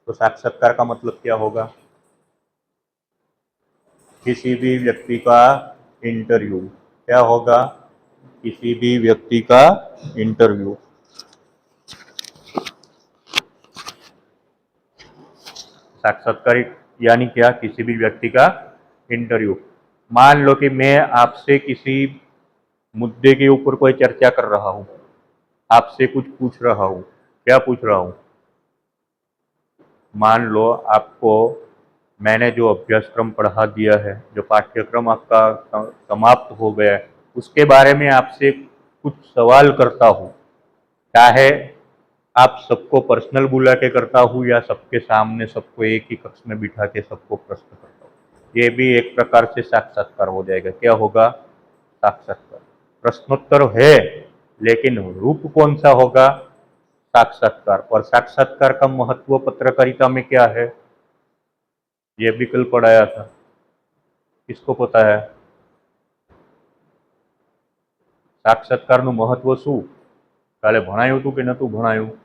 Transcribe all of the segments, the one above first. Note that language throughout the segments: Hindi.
तो साक्षात्कार का मतलब क्या होगा? किसी भी व्यक्ति का इंटरव्यू। क्या होगा? किसी भी व्यक्ति का इंटरव्यू। साक्षात्कार यानी क्या? किसी भी व्यक्ति का इंटरव्यू। मान लो कि मैं आपसे किसी मुद्दे के ऊपर कोई चर्चा कर रहा हूं, आपसे कुछ पूछ रहा हूं। क्या पूछ रहा हूं? मान लो आपको मैंने जो अभ्यासक्रम पढ़ा दिया है, जो पाठ्यक्रम आपका समाप्त हो गया है, उसके बारे में आपसे कुछ सवाल करता हूँ। चाहे आप सबको पर्सनल बुला के करता हूँ या सबके सामने सबको एक ही कक्ष में बिठा के सबको प्रश्न करता हूँ, ये भी एक प्रकार से साक्षात्कार हो जाएगा। क्या होगा? साक्षात्कार। प्रश्नोत्तर है, लेकिन रूप कौन सा होगा? साक्षात्कार। और साक्षात्कार का महत्व पत्रकारिता में क्या है? ये भी कल पढ़ाया था, किसको पता है? साक्षात्कारનું महत्व શું? કાલે ભણાયું હતું કે નતું ભણાયું?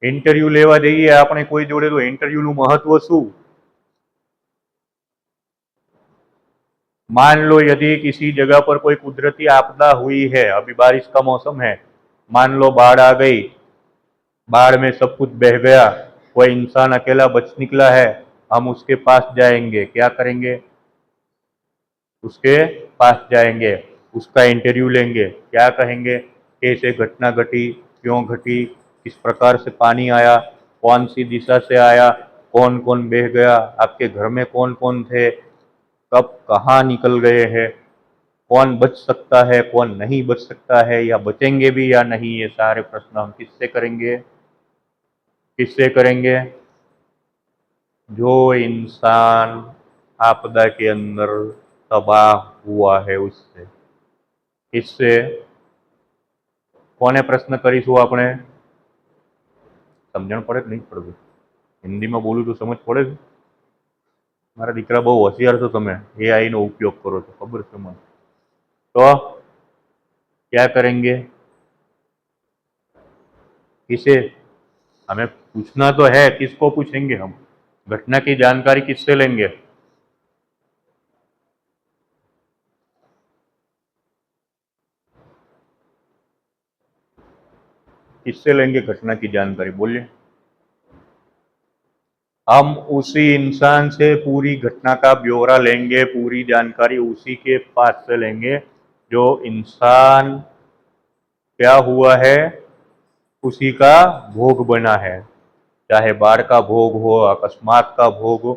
इंटरव्यू लेवा जईए આપણે કોઈ જોડે તો इंटरव्यूનું महत्व શું? मान लो यदि किसी जगह पर कोई कुदरती आपदा हुई है, अभी बारिश का मौसम है, मान लो बाढ़ आ गई, बाढ़ में सब कुछ बह गया, कोई इंसान अकेला बच निकला है, हम उसके पास जाएंगे। क्या करेंगे? उसके पास जाएंगे, उसका इंटरव्यू लेंगे। क्या कहेंगे? कैसे घटना घटी, क्यों घटी, किस प्रकार से पानी आया, कौन सी दिशा से आया, कौन कौन बह गया, आपके घर में कौन कौन थे, कब कहाँ निकल गए हैं, कौन बच सकता है, कौन नहीं बच सकता है, या बचेंगे भी या नहीं, ये सारे प्रश्न हम किससे करेंगे? किससे करेंगे? जो इंसान आपदा के अंदर तबाह हुआ है उससे। इससे कोने प्रश्न करीशू आपने? समझण पड़े कि नहीं पड़ती? हिंदी में बोलूँ तो समझ पड़े? मारा दीकरा बहु होशियार छो तमे, एआई नो उपयोग करो छो, खबर छे मने। तो क्या करेंगे? किसे? हमें पूछना तो है, किसको पूछेंगे हम? घटना की जानकारी किससे लेंगे? किससे लेंगे घटना की जानकारी? बोलिए। हम उसी इंसान से पूरी घटना का ब्यौरा लेंगे, पूरी जानकारी उसी के पास से लेंगे जो इंसान क्या हुआ है उसी का भोग बना है। चाहे बाढ़ का भोग हो, अकस्मात का भोग हो,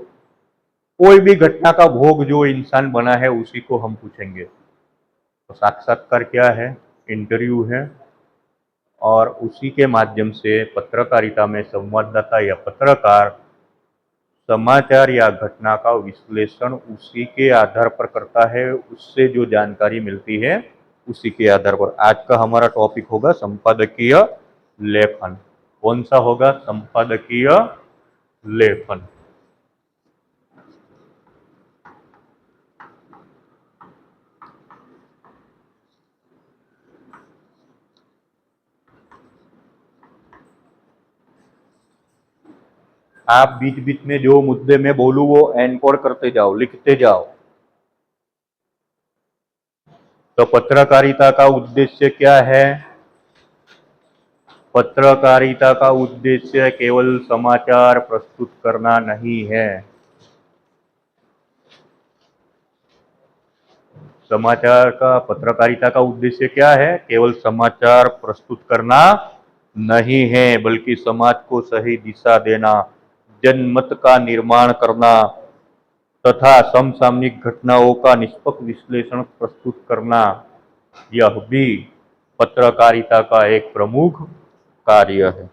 कोई भी घटना का भोग जो इंसान बना है उसी को हम पूछेंगे। तो साक्षात्कार क्या है? इंटरव्यू है। और उसी के माध्यम से पत्रकारिता में संवाददाता या पत्रकार समाचार या घटना का विश्लेषण उसी के आधार पर करता है, उससे जो जानकारी मिलती है उसी के आधार पर। आज का हमारा टॉपिक होगा संपादकीय लेखन। कौन सा होगा? संपादकीय लेखन। आप बीच बीच में जो मुद्दे में बोलूं वो एनकोड करते जाओ, लिखते जाओ। तो पत्रकारिता का उद्देश्य क्या है? पत्रकारिता का उद्देश्य केवल समाचार प्रस्तुत करना नहीं है। समाचार का, पत्रकारिता का उद्देश्य क्या है? केवल समाचार प्रस्तुत करना नहीं है, बल्कि समाज को सही दिशा देना, जनमत का निर्माण करना तथा समसामयिक घटनाओं का निष्पक्ष विश्लेषण प्रस्तुत करना, यह भी पत्रकारिता का एक प्रमुख कार्य है।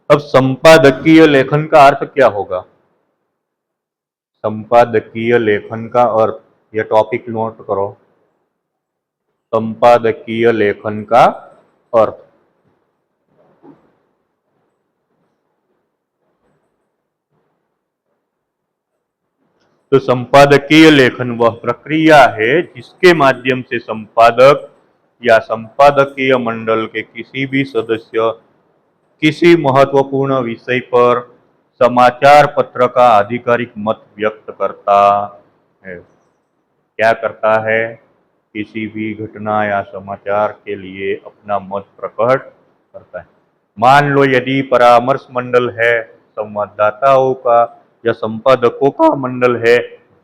अब संपादकीय लेखन का अर्थ क्या होगा? संपादकीय लेखन का अर्थ, यह टॉपिक नोट करो। संपादकीय लेखन का अर्थ, तो संपादकीय लेखन वह प्रक्रिया है जिसके माध्यम से संपादक या संपादकीय मंडल के किसी भी सदस्य किसी महत्वपूर्ण विषय पर समाचार पत्र का आधिकारिक मत व्यक्त करता है। क्या करता है? किसी भी घटना या समाचार के लिए अपना मत प्रकट करता है। मान लो यदि परामर्श मंडल है संवाददाताओं का या संपादकों का मंडल है,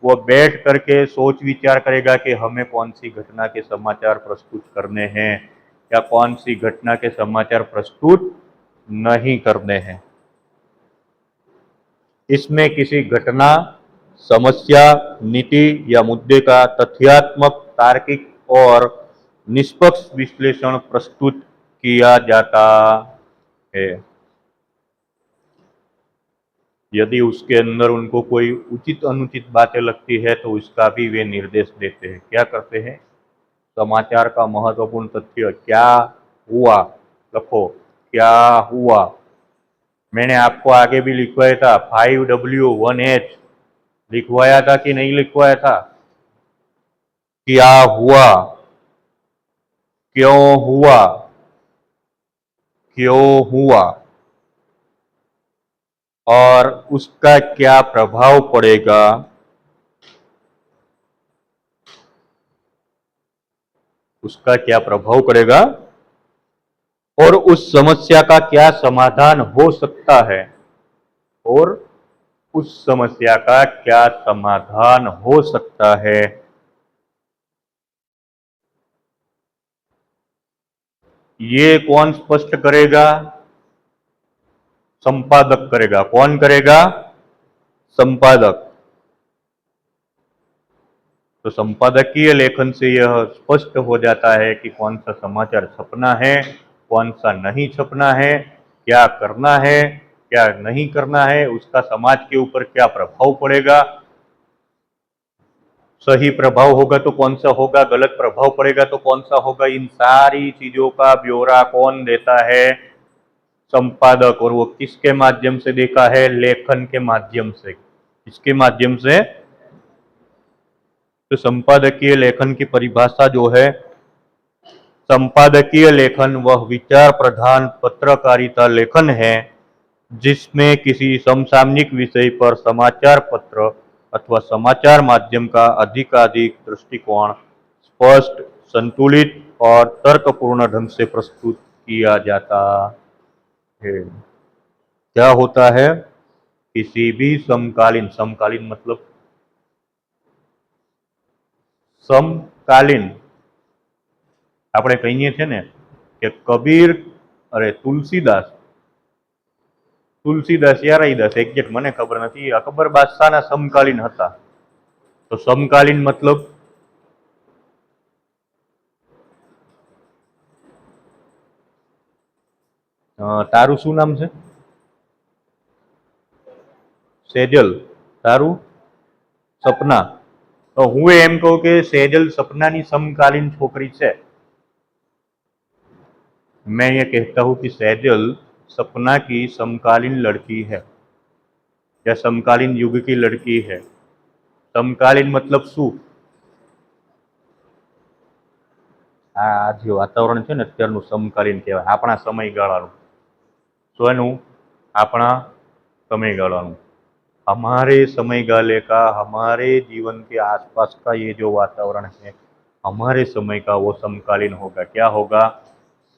वो बैठ करके सोच विचार करेगा कि हमें कौन सी घटना के समाचार प्रस्तुत करने हैं या कौन सी घटना के समाचार प्रस्तुत नहीं करने हैं। इसमें किसी घटना, समस्या, नीति या मुद्दे का तथ्यात्मक, तार्किक और निष्पक्ष विश्लेषण प्रस्तुत किया जाता है। यदि उसके अंदर उनको कोई उचित अनुचित बातें लगती है तो उसका भी वे निर्देश देते हैं। क्या करते हैं? समाचार का महत्वपूर्ण तथ्य क्या हुआ, लिखो क्या हुआ। मैंने आपको आगे भी लिखवाया था 5W1H, लिखवाया था कि नहीं लिखवाया था? क्या हुआ, क्यों हुआ, क्यों हुआ और उसका क्या प्रभाव पड़ेगा, उसका क्या प्रभाव पड़ेगा और उस समस्या का क्या समाधान हो सकता है, और उस समस्या का क्या समाधान हो सकता है। ये कौन स्पष्ट करेगा? संपादक करेगा। कौन करेगा? संपादक। तो संपादकीय लेखन से यह स्पष्ट हो जाता है कि कौन सा समाचार छपना है, कौन सा नहीं छपना है, क्या करना है, क्या नहीं करना है, उसका समाज के ऊपर क्या प्रभाव पड़ेगा। सही प्रभाव होगा तो कौन सा होगा, गलत प्रभाव पड़ेगा तो कौन सा होगा। इन सारी चीजों का ब्यौरा कौन देता है? संपादक। और वो किसके माध्यम से देखा है? लेखन के माध्यम से। किसके माध्यम से? तो संपादकीय लेखन की परिभाषा जो है, संपादकीय लेखन वह विचार प्रधान पत्रकारिता लेखन है जिसमें किसी समसामयिक विषय पर समाचार पत्र अथवा समाचार माध्यम का अधिकाधिक दृष्टिकोण स्पष्ट, संतुलित और तर्कपूर्ण ढंग से प्रस्तुत किया जाता है। क्या होता है? किसी भी समकालीन, समकालीन मतलब समकालीन, આપણે કહીએ છીએ ને કે કબીર, અરે તુલસીદાસ યારાઈદાસ, એક્ઝેક્ટ મને ખબર નથી, અકબર બાદશાહના સમકાલીન હતા। તો સમકાલીન મતલબ તારું શું નામ છે? સેજલ। તારું? સપના। તો હું એમ કહું કે સેજલ સપનાની સમકાલીન છોકરી છે। मैं ये कहता हूं कि सैजल सपना की समकालीन लड़की है या समकालीन युग की लड़की है। समकालीन मतलब शू? आ जो वातावरण है ने अत्यारनुं समकालीन कहेवाय, आपणा समयगाळानुं। शोनुं? आपणा समयगाळानुं। हमारे समयगाले का, हमारे जीवन के आसपास का ये जो वातावरण है, हमारे समय का वो समकालीन होगा। क्या होगा?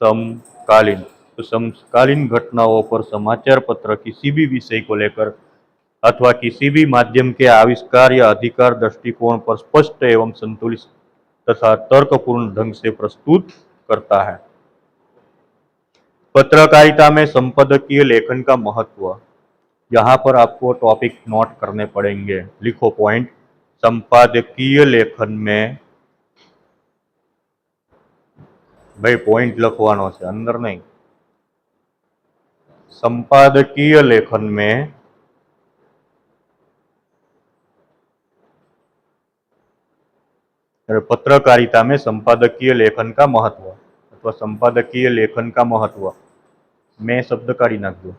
समकालीन। तो समकालीन घटनाओं पर समाचार पत्र किसी भी विषय को लेकर अथवा किसी भी माध्यम के आविष्कार या अधिकार दृष्टिकोण पर स्पष्ट एवं संतुलित तथा तर्कपूर्ण ढंग से प्रस्तुत करता है। पत्रकारिता में संपादकीय लेखन का महत्व। यहाँ पर आपको टॉपिक नोट करने पड़ेंगे। लिखो पॉइंट। संपादकीय लेखन में, भाई पॉइंट लखवानो छे, अंदर नहीं। संपादकीय लेखन में पत्रकारिता में संपादकीय लेखन का महत्व अथवा संपादकीय लेखन का महत्व, मैं शब्द काढ़ी नाख दूं।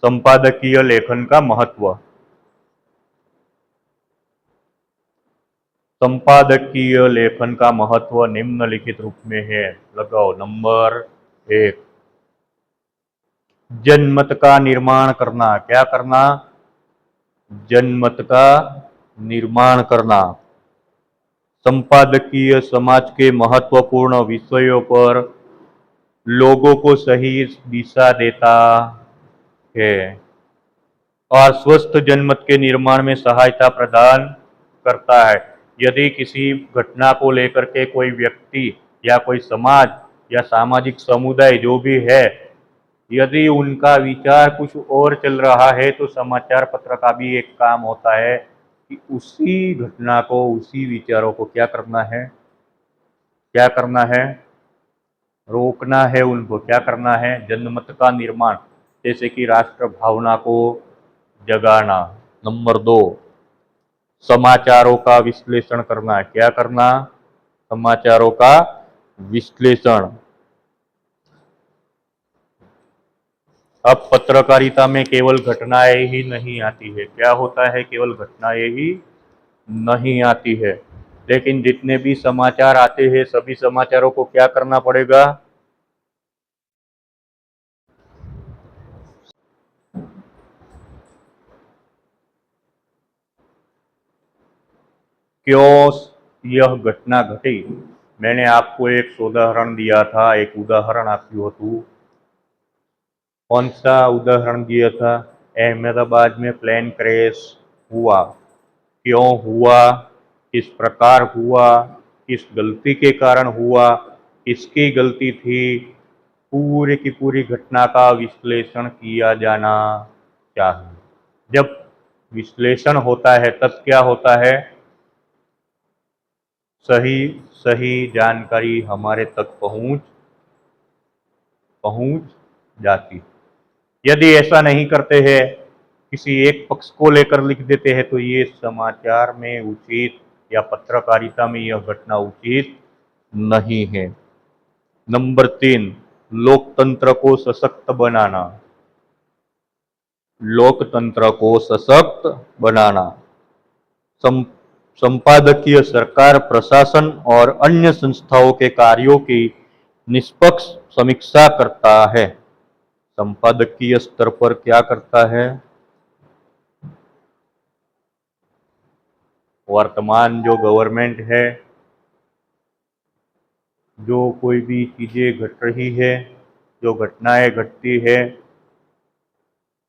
संपादकीय लेखन का महत्व। संपादकीय लेखन का महत्व निम्नलिखित रूप में है। लगाओ नंबर एक, जनमत का निर्माण करना। क्या करना? जनमत का निर्माण करना। संपादकीय समाज के महत्वपूर्ण विषयों पर लोगों को सही दिशा देता है और स्वस्थ जनमत के निर्माण में सहायता प्रदान करता है। यदि किसी घटना को लेकर के कोई व्यक्ति या कोई समाज या सामाजिक समुदाय जो भी है, यदि उनका विचार कुछ और चल रहा है, तो समाचार पत्र का भी एक काम होता है कि उसी घटना को, उसी विचारों को क्या करना है? क्या करना है? रोकना है उनको। क्या करना है? जनमत का निर्माण, जैसे कि राष्ट्र भावना को जगाना। नंबर 2, समाचारों का विश्लेषण करना। क्या करना? समाचारों का विश्लेषण। अब पत्रकारिता में केवल घटनाएं ही नहीं आती है। क्या होता है? केवल घटनाएं ही नहीं आती है, लेकिन जितने भी समाचार आते हैं सभी समाचारों को क्या करना पड़ेगा? क्यों यह घटना घटी? मैंने आपको एक उदाहरण दिया था। एक उदाहरण आप्યું હતું। कौन सा उदाहरण दिया था? अहमदाबाद में प्लेन क्रैश हुआ। क्यों हुआ? किस प्रकार हुआ? किस गलती के कारण हुआ? किसकी गलती थी? पूरी की पूरी घटना का विश्लेषण किया जाना चाहिए। जब विश्लेषण होता है तब क्या होता है? सही सही जानकारी हमारे तक पहुंच जाती। यदि ऐसा नहीं करते हैं, किसी एक पक्ष को लेकर लिख देते हैं, तो ये समाचार में उचित या पत्रकारिता में यह घटना उचित नहीं है। नंबर 3, लोकतंत्र को सशक्त बनाना। लोकतंत्र को सशक्त बनाना। संपादकीय सरकार, प्रशासन और अन्य संस्थाओं के कार्यों की निष्पक्ष समीक्षा करता है। संपादकीय स्तर पर क्या करता है? वर्तमान जो गवर्नमेंट है, जो कोई भी चीजें घट रही है, जो घटनाएं घटती है,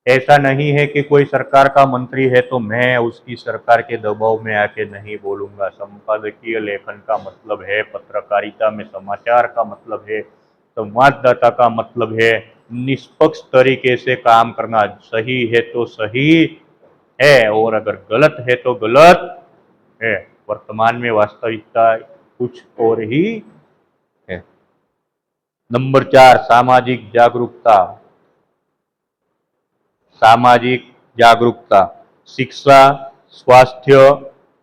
ऐसा नहीं है कि कोई सरकार का मंत्री है तो मैं उसकी सरकार के दबाव में आके नहीं बोलूंगा। संपादकीय लेखन का मतलब है, पत्रकारिता में समाचार का मतलब है, संवाददाता का मतलब है निष्पक्ष तरीके से काम करना। सही है तो सही है और अगर गलत है तो गलत है। वर्तमान में वास्तविकता कुछ और ही है। नंबर 4, सामाजिक जागरूकता। सामाजिक जागरूकता, शिक्षा, स्वास्थ्य,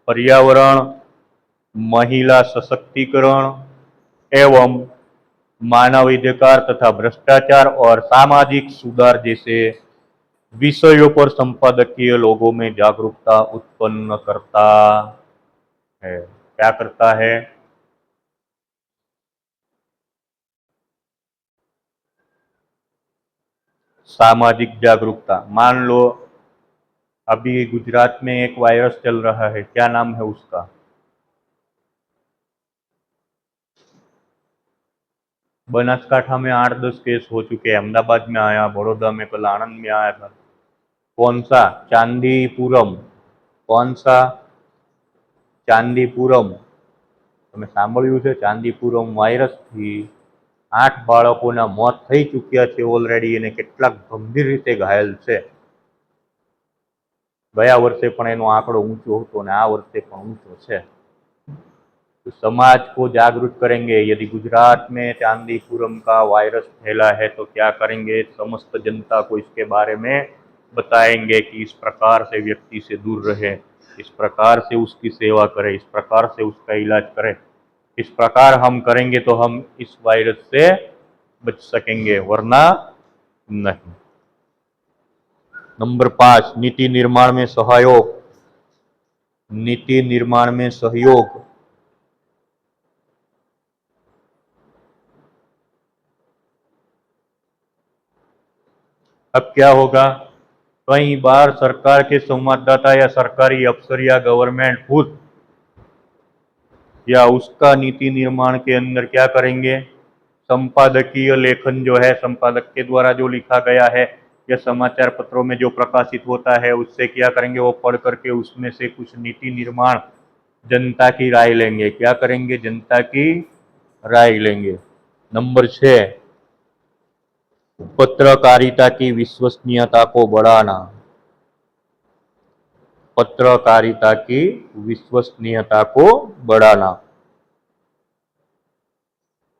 पर्यावरण, महिला सशक्तिकरण एवं मानवाधिकार तथा भ्रष्टाचार और सामाजिक सुधार जैसे विषयों पर संपादकीय लोगों में जागरूकता उत्पन्न करता है। क्या करता है? सामाजिक जागरूकता। मान लो अभी गुजरात में एक वायरस चल रहा है, क्या नाम है उसका? बनासकांठा में 8-10 केस हो चुके हैं, अहमदाबाद में आया, बड़ौदा में, कल आणंद में आया था। कौन सा? चांदीपुरम। कौन सा? चांदीपुरम। તમે સાંભળ્યું છે? ચાંદીપુરમ વાયરસથી 8 બાળકોના મોત થઈ ચૂક્યા છે ઓલરેડી અને કેટલાક ગંભીર રીતે ઘાયલ છે। ગયા વર્ષે પણ એનો આંકડો ઊંચો હતો અને આ વર્ષે પણ ઊંચો છે। तो समाज को जागरूक करेंगे। यदि गुजरात में चांदीपुरम का वायरस फैला है तो क्या करेंगे? समस्त जनता को इसके बारे में बताएंगे कि इस प्रकार से व्यक्ति से दूर रहे, इस प्रकार से उसकी सेवा करें, इस प्रकार से उसका इलाज करें। इस प्रकार हम करेंगे तो हम इस वायरस से बच सकेंगे, वरना नहीं। नंबर 5, नीति निर्माण में सहयोग। नीति निर्माण में सहयोग। अब क्या होगा, कई बार सरकार के संवाददाता या सरकारी अफसर या गवर्नमेंट खुद या उसका नीति निर्माण के अंदर क्या करेंगे, संपादकीय लेखन जो है संपादक के द्वारा जो लिखा गया है या समाचार पत्रों में जो प्रकाशित होता है उससे क्या करेंगे, वो पढ़ करके उसमें से कुछ नीति निर्माण जनता की राय लेंगे। क्या करेंगे, जनता की राय लेंगे। नंबर 6, पत्रकारिता की विश्वसनीयता को बढ़ाना। पत्रकारिता की विश्वसनीयता को बढ़ाना।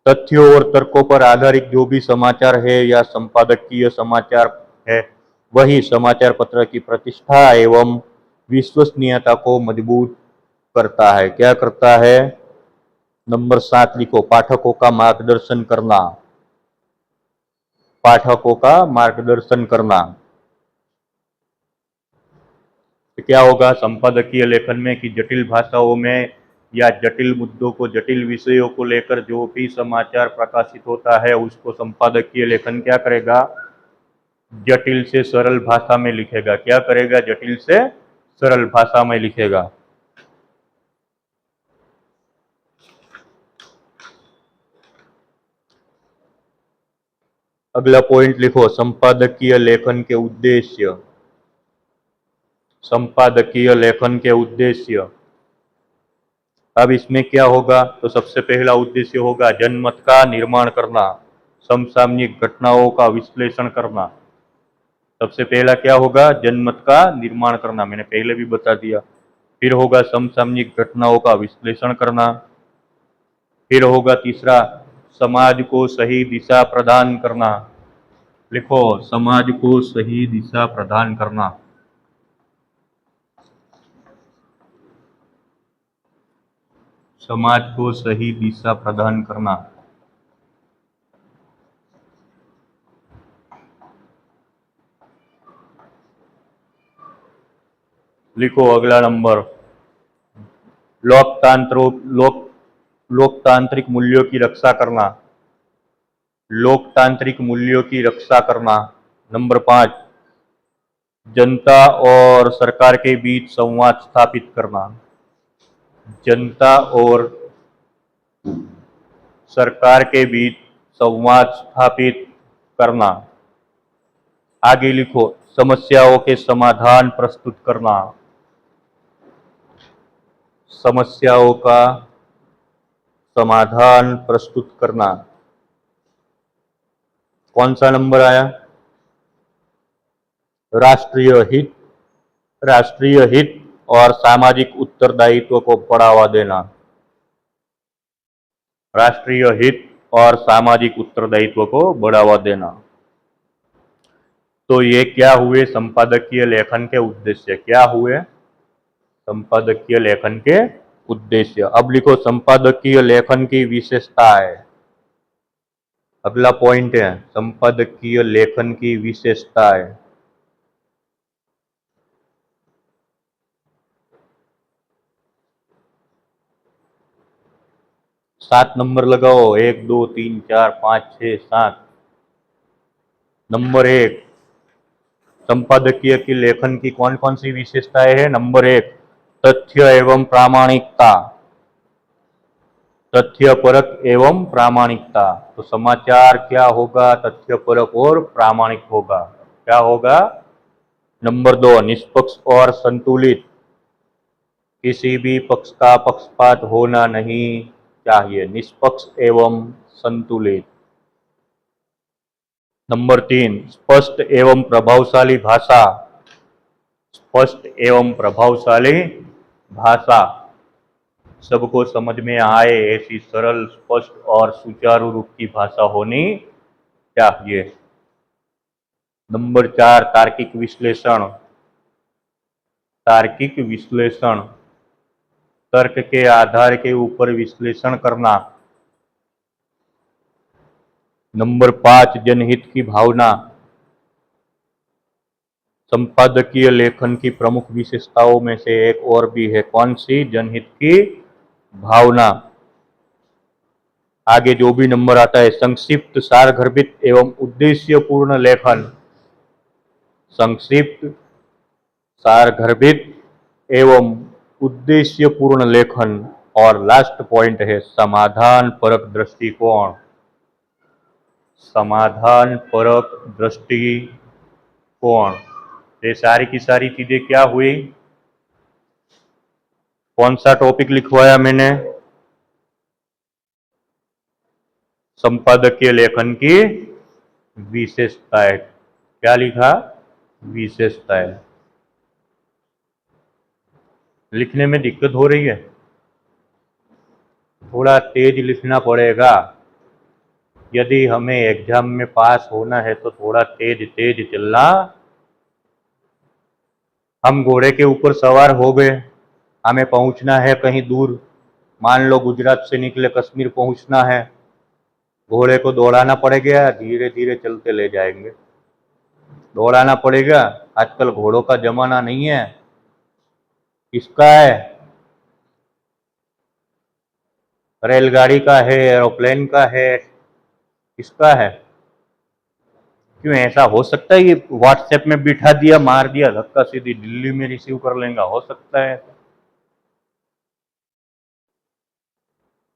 तथ्यों और तर्कों पर आधारित जो भी समाचार है या संपादकीय समाचार है, वही समाचार पत्र की प्रतिष्ठा एवं विश्वसनीयता को मजबूत करता है। क्या करता है? नंबर 7 लिखो, पाठकों का मार्गदर्शन करना। पाठकों का मार्गदर्शन करना। तो क्या होगा संपादकीय लेखन में कि जटिल भाषाओं में या जटिल मुद्दों को, जटिल विषयों को लेकर जो भी समाचार प्रकाशित होता है उसको संपादकीय लेखन क्या करेगा, जटिल से सरल भाषा में लिखेगा। क्या करेगा? जटिल से सरल भाषा में लिखेगा। अगला पॉइंट लिखो, संपादकीय लेखन के उद्देश्य। संपादकीय लेखन के उद्देश्य। अब इसमें क्या होगा, तो सबसे पहला उद्देश्य होगा जनमत का निर्माण करना, समसामयिक घटनाओं का विश्लेषण करना। सबसे पहला क्या होगा, जनमत का निर्माण करना, मैंने पहले भी बता दिया। फिर होगा समसामयिक घटनाओं का विश्लेषण करना। फिर होगा तीसरा, समाज को सही दिशा प्रदान करना। लिखो, समाज को सही दिशा प्रदान करना। समाज को सही दिशा प्रदान करना। लिखो अगला नंबर, लोकतांत्रिक मूल्यों की रक्षा करना। लोकतांत्रिक मूल्यों की रक्षा करना। नंबर 5, जनता और सरकार के बीच संवाद स्थापित करना। जनता और सरकार के बीच संवाद स्थापित करना। आगे लिखो, समस्याओं के समाधान प्रस्तुत करना। समस्याओं का समाधान प्रस्तुत करना। कौन सा नंबर आया? राष्ट्रीय हित। राष्ट्रीय हित और सामाजिक उत्तरदायित्व को बढ़ावा देना। राष्ट्रीय हित और सामाजिक उत्तरदायित्व को बढ़ावा देना। तो ये क्या हुए संपादकीय लेखन के उद्देश्य। क्या हुए संपादकीय लेखन के उद्देश्य। अब लिखो संपादकीय लेखन की विशेषता है। अगला पॉइंट है संपादकीय लेखन की विशेषता है। 7 नंबर लगाओ, 1 2 3 4 5 6 7। नंबर 1, संपादकीय की लेखन की कौन कौन सी विशेषताएं हैं। नंबर 1, तथ्य एवं प्रामाणिकता। तथ्यपरक एवं प्रामाणिकता। तो समाचार क्या होगा, तथ्यपरक और प्रामाणिक होगा। क्या होगा? नंबर 2, निष्पक्ष और संतुलित। किसी भी पक्ष का पक्षपात होना नहीं चाहिए, निष्पक्ष एवं संतुलित। नंबर 3, स्पष्ट एवं प्रभावशाली भाषा। स्पष्ट एवं प्रभावशाली भाषा, सबको समझ में आए ऐसी सरल, स्पष्ट और सुचारू रूप की भाषा होनी चाहिए। नंबर 4, तार्किक विश्लेषण। तार्किक विश्लेषण, तर्क के आधार के ऊपर विश्लेषण करना। नंबर 5, जनहित की भावना। संपादकीय लेखन की प्रमुख विशेषताओं में से एक और भी है, कौन सी? जनहित की भावना। आगे जो भी नंबर आता है, संक्षिप्त, सारगर्भित एवं उद्देश्यपूर्ण लेखन। संक्षिप्त, सारगर्भित एवं उद्देश्यपूर्ण लेखन। और लास्ट पॉइंट है समाधान परक दृष्टिकोण। समाधान परक दृष्टिकोण। ये सारी की सारी चीजें क्या हुई? कौन सा टॉपिक लिखवाया मैंने? संपादकीय लेखन की विशेषताएं। क्या लिखा? विशेषताएं। लिखने में दिक्कत हो रही है? थोड़ा तेज लिखना पड़ेगा। यदि हमें एग्जाम में पास होना है तो थोड़ा तेज तेज चलना। हम घोड़े के ऊपर सवार हो गए, हमें पहुंचना है कहीं दूर। मान लो गुजरात से निकले, कश्मीर पहुंचना है। घोड़े को दौड़ाना पड़ेगा, धीरे धीरे चलते ले जाएंगे। दौड़ाना पड़ेगा। आजकल घोड़ों का जमाना नहीं है। किसका है? रेलगाड़ी का है, एरोप्लेन का है, किसका है? क्यों ऐसा हो सकता है? ये व्हाट्सएप में बिठा दिया, मार दिया धक्का, सीधी दिल्ली में रिसीव कर लेगा, हो सकता है?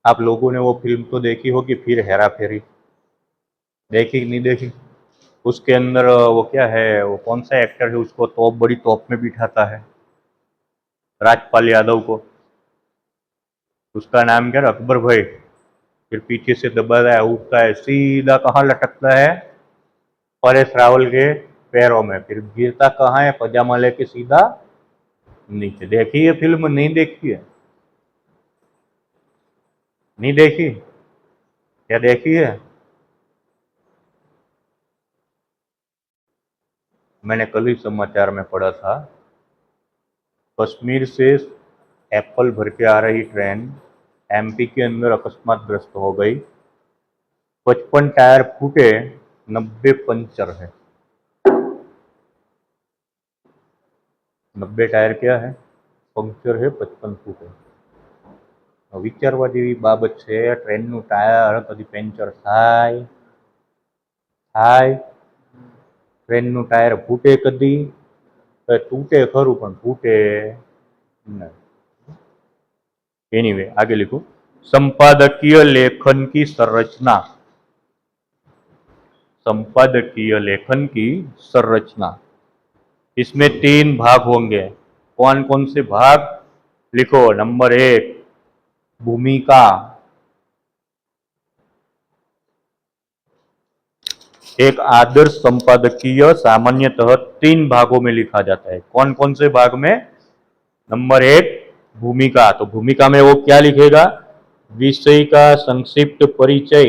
आप लोगों ने वो फिल्म तो देखी होगी, फिर हेरा फेरी। देखी नहीं देखी? उसके अंदर वो क्या है, वो कौन सा एक्टर है, उसको तोप, बड़ी तोप में बिठाता है, राजपाल यादव को। उसका नाम क्या? अकबर भाई। फिर पीछे से दबाता है, उठता है, सीधा कहाँ लटकता है? परेश रावल के पैरों में। फिर गिरता कहाँ है? पजामा लेके सीधा नीचे। देखी है फिल्म? नहीं देखी है? नहीं देखी? क्या देखी है? मैंने कल ही समाचार में पढ़ा था, कश्मीर से एप्पल भर के आ रही ट्रेन एमपी के अंदर अकस्मातग्रस्त हो गई। 55 टायर फूटे, 90 पंचर है। 90 टायर क्या है? पंक्चर है, 55 फूटे। विचारवा जेवी बाबत है। ट्रेनનું टायर कदी पंचर થાય? ट्रेनનું टायर फूटे कदी? तूटे खरू पण फूटे नहीं। एनीवे, आगे लिखो। संपादकीय लेखन की संरचना। संपादकीय लेखन की संरचना। इसमें 3 भाग होंगे। कौन कौन से भाग? लिखो। नंबर 1, भूमिका। एक आदर्श संपादकीय सामान्यतः 3 भागों में लिखा जाता है। कौन कौन से भाग में? नंबर 1, भूमिका। तो भूमिका में वो क्या लिखेगा? विषय का संक्षिप्त परिचय।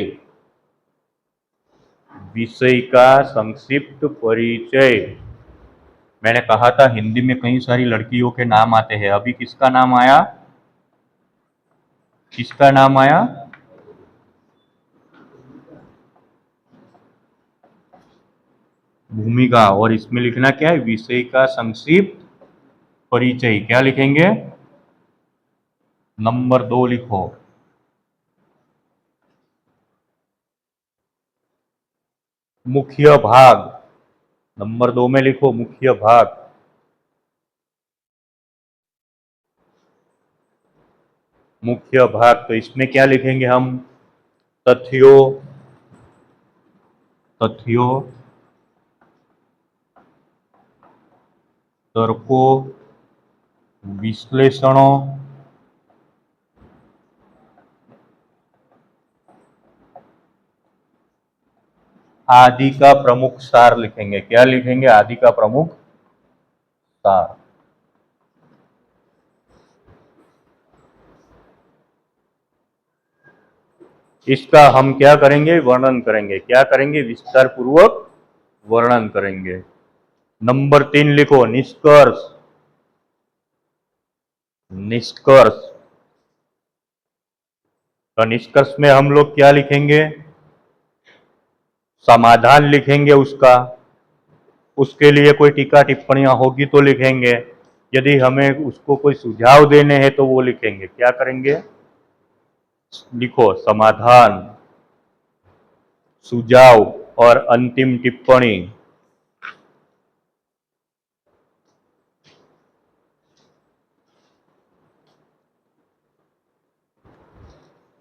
विषय का संक्षिप्त परिचय। मैंने कहा था हिंदी में कई सारी लड़कियों के नाम आते हैं। अभी किसका नाम आया? किसका नाम आया? भूमिका। और इसमें लिखना क्या है? विषय का संक्षिप्त परिचय। क्या लिखेंगे? नंबर 2 लिखो। मुख्य भाग। नंबर 2 में लिखो मुख्य भाग। मुख्य भाग। तो इसमें क्या लिखेंगे हम? तथ्यों, तथ्यों, तर्कों, विश्लेषणों, आदि का प्रमुख सार लिखेंगे। क्या लिखेंगे? आदि का प्रमुख सार। इसका हम क्या करेंगे? वर्णन करेंगे। क्या करेंगे? विस्तार पूर्वक वर्णन करेंगे। नंबर 3 लिखो, निष्कर्ष। निष्कर्ष। तो निष्कर्ष में हम लोग क्या लिखेंगे? समाधान लिखेंगे उसका। उसके लिए कोई टीका टिप्पणियां होगी तो लिखेंगे। यदि हमें उसको कोई सुझाव देने हैं तो वो लिखेंगे। क्या करेंगे? लिखो समाधान, सुझाव और अंतिम टिप्पणी।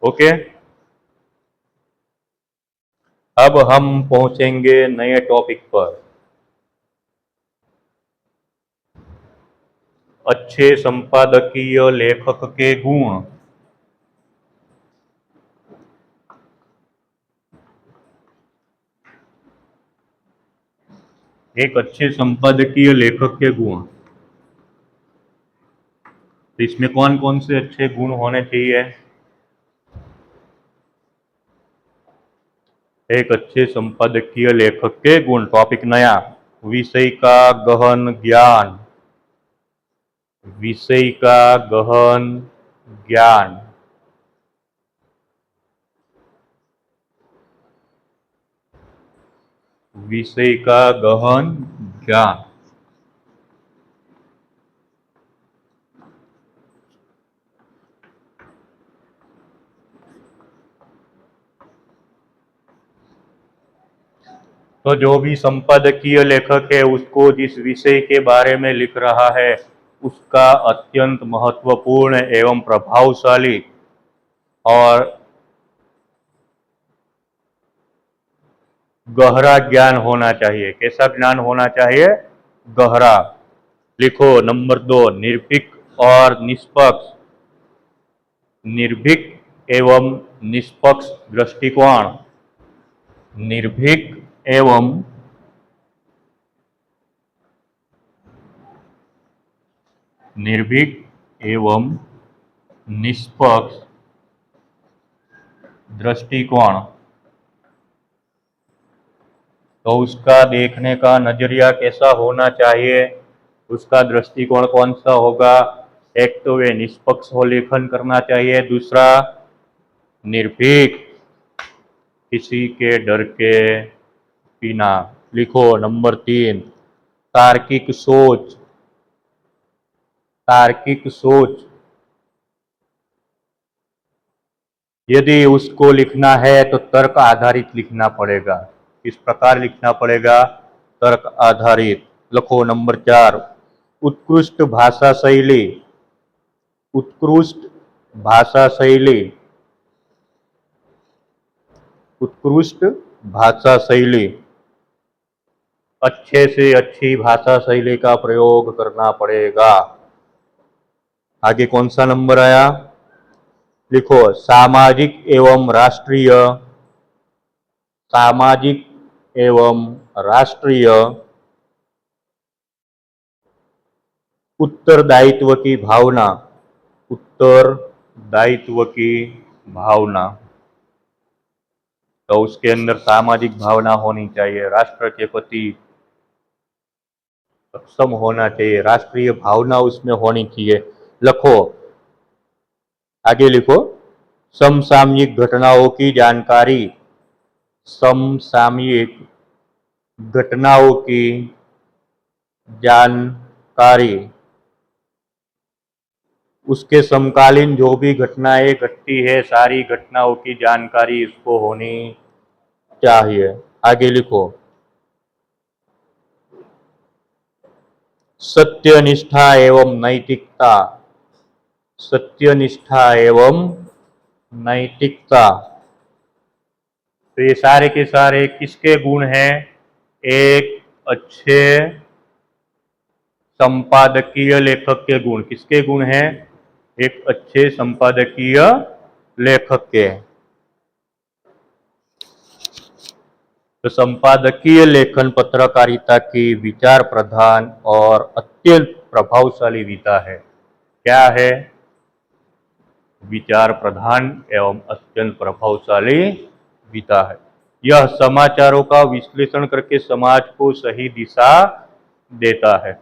ओके, अब हम पहुंचेंगे नए टॉपिक पर। अच्छे संपादकीय लेखक के गुण। एक अच्छे संपादकीय लेखक के गुण, तो इसमें कौन कौन से अच्छे गुण होने चाहिए? एक अच्छे संपादकीय लेखक के गुण, टॉपिक नया, विषय का गहन ज्ञान। विषय का गहन ज्ञान, विषय का गहन ज्ञान। तो जो भी संपादकीय लेखक है उसको जिस विषय के बारे में लिख रहा है उसका अत्यंत महत्वपूर्ण एवं प्रभावशाली और गहरा ज्ञान होना चाहिए। कैसा ज्ञान होना चाहिए? गहरा। लिखो नंबर 2, निर्भीक और निष्पक्ष। निर्भीक एवं निष्पक्ष दृष्टिकोण। निर्भीक एवं निर्भीक एवं निष्पक्ष दृष्टिकोण। तो उसका देखने का नजरिया कैसा होना चाहिए? उसका दृष्टिकोण कौन सा होगा? एक तो वे निष्पक्ष हो लेखन करना चाहिए, दूसरा निर्भीक, किसी के डर के बिना। लिखो नंबर 3, तार्किक सोच। तार्किक सोच, यदि उसको लिखना है तो तर्क आधारित लिखना पड़ेगा। किस प्रकार लिखना पड़ेगा? तर्क आधारित। लिखो नंबर 4, उत्कृष्ट भाषा शैली। उत्कृष्ट भाषा शैली। उत्कृष्ट भाषा शैली, अच्छे से अच्छी भाषा शैली का प्रयोग करना पड़ेगा। आगे कौन सा नंबर आया? लिखो सामाजिक एवं राष्ट्रीय। सामाजिक एवं राष्ट्रीय उत्तरदायित्व की भावना। उत्तरदायित्व की भावना, तो उसके अंदर सामाजिक भावना होनी चाहिए। राष्ट्र के प्रति सक्षम होना चाहिए, राष्ट्रीय भावना उसमें होनी चाहिए। लिखो आगे, लिखो समसामयिक घटनाओं की जानकारी। समसामयिक घटनाओं की जानकारी, उसके समकालीन जो भी घटनाएं घटती है सारी घटनाओं की जानकारी इसको होनी चाहिए। आगे लिखो सत्यनिष्ठा एवं नैतिकता। सत्यनिष्ठा एवं नैतिकता, तो ये सारे के सारे किसके गुण हैं? एक अच्छे संपादकीय लेखक के गुण। किसके गुण हैं? एक अच्छे संपादकीय लेखक के। तो संपादकीय लेखन पत्रकारिता की विचार प्रधान और अत्यंत प्रभावशाली विधा है। क्या है? विचार प्रधान एवं अत्यंत प्रभावशाली विधा है। यह समाचारों का विश्लेषण करके समाज को सही दिशा देता है,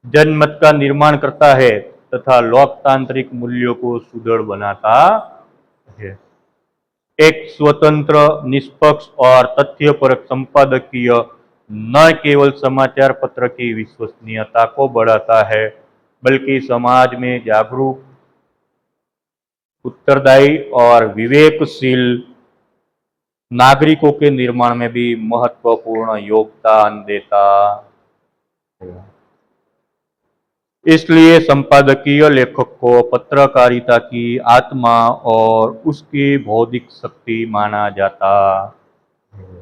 जनमत का निर्माण करता है तथा लोकतांत्रिक मूल्यों को सुदृढ़ बनाता है। एक स्वतंत्र, निष्पक्ष और तथ्यपरक संपादकीय न केवल समाचार पत्र की विश्वसनीयता को बढ़ाता है बल्कि समाज में जागरूक, उत्तरदायी और विवेकशील नागरिकों के निर्माण में भी महत्वपूर्ण योगदान देता है। इसलिए संपादकीय लेखक को पत्रकारिता की आत्मा और उसकी बौद्धिक शक्ति माना जाता है।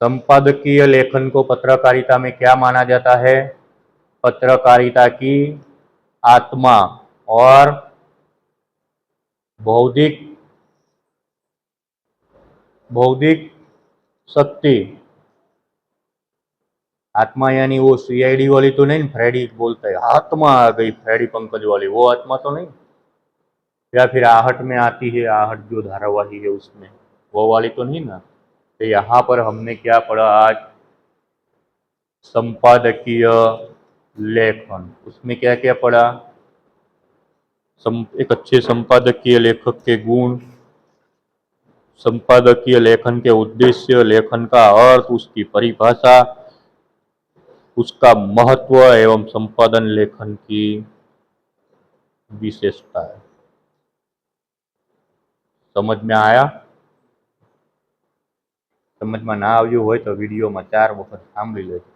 संपादकीय लेखन को पत्रकारिता में क्या माना जाता है? पत्रकारिता की आत्मा और बौद्धिक बौद्धिक शक्ति। आत्मा यानी वो सीआईडी वाली तो नहीं, फ्रेडी बोलता है आत्मा आ गई, फ्रेडी पंकज वाली वो आत्मा तो नहीं, या फिर आहट में आती है, आहट जो धारावाही है उसमें वो वाली तो नहीं ना। तो यहाँ पर हमने क्या पढ़ा आज? संपादकीय लेखन। उसमें क्या क्या पढ़ा? एक अच्छे संपादकीय लेखक के गुण, संपादकीय लेखन के उद्देश्य, लेखन का अर्थ, उसकी परिभाषा, उसका महत्व एवं संपादन लेखन की विशेषता है। समझ में आया? समझ में ना આવ્યું હોય તો વિડીયોમાં 4 વખત સાંભળી લેજો।